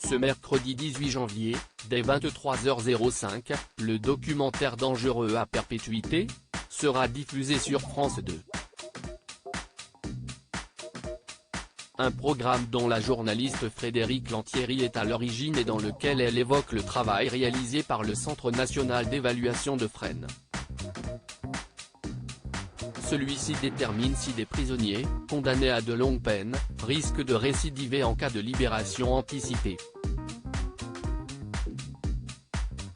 Ce mercredi 18 janvier, dès 23h05, le documentaire Dangereux à perpétuité sera diffusé sur France 2. Un programme dont la journaliste Frédérique Lantieri est à l'origine et dans lequel elle évoque le travail réalisé par le Centre national d'évaluation de Fresnes. Celui-ci détermine si des prisonniers, condamnés à de longues peines, risquent de récidiver en cas de libération anticipée.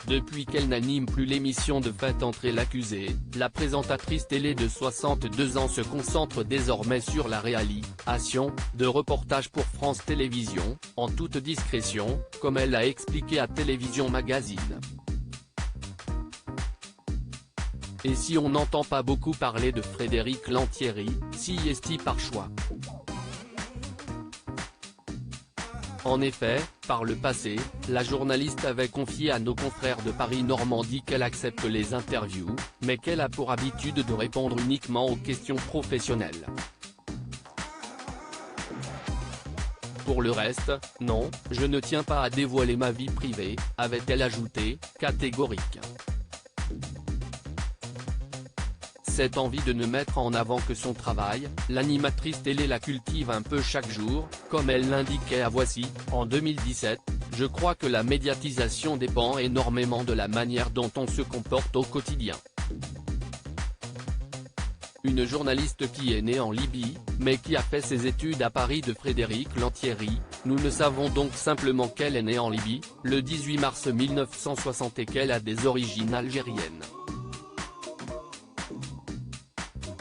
Depuis qu'elle n'anime plus l'émission de Faites entrer l'accusé, la présentatrice télé de 62 ans se concentre désormais sur la réalisation de reportages pour France Télévisions, en toute discrétion, comme elle l'a expliqué à Télévision Magazine. Et si on n'entend pas beaucoup parler de Frédérique Lantieri, si est-il par choix? En effet, par le passé, la journaliste avait confié à nos confrères de Paris Normandie qu'elle accepte les interviews, mais qu'elle a pour habitude de répondre uniquement aux questions professionnelles. Pour le reste, non, je ne tiens pas à dévoiler ma vie privée, avait-elle ajouté, catégorique. Cette envie de ne mettre en avant que son travail, l'animatrice télé la cultive un peu chaque jour, comme elle l'indiquait à Voici, en 2017, je crois que la médiatisation dépend énormément de la manière dont on se comporte au quotidien. Une journaliste qui est née en Libye, mais qui a fait ses études à Paris de Frédérique Lantieri, nous ne savons donc simplement qu'elle est née en Libye, le 18 mars 1960 et qu'elle a des origines algériennes.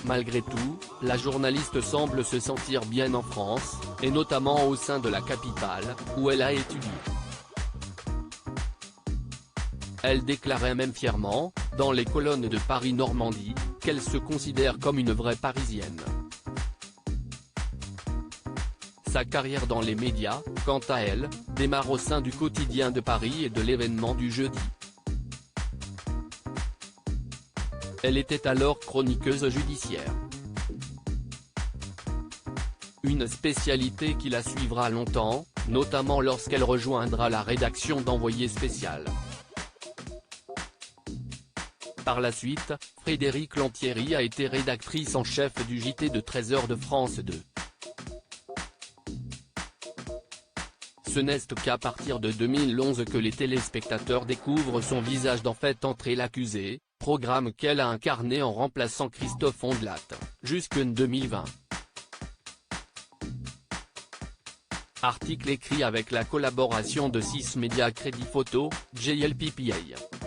Malgré tout, la journaliste semble se sentir bien en France, et notamment au sein de la capitale, où elle a étudié. Elle déclarait même fièrement, dans les colonnes de Paris Normandie, qu'elle se considère comme une vraie Parisienne. Sa carrière dans les médias, quant à elle, démarre au sein du Quotidien de Paris et de l'Événement du jeudi. Elle était alors chroniqueuse judiciaire. Une spécialité qui la suivra longtemps, notamment lorsqu'elle rejoindra la rédaction d'Envoyé spécial. Par la suite, Frédérique Lantieri a été rédactrice en chef du JT de 13h de France 2. Ce n'est qu'à partir de 2011 que les téléspectateurs découvrent son visage dans Faites entrer l'accusé, programme qu'elle a incarné en remplaçant Christophe Ondelat, jusqu'en 2020. Article écrit avec la collaboration de 6 médias Crédit Photo, JLPPA.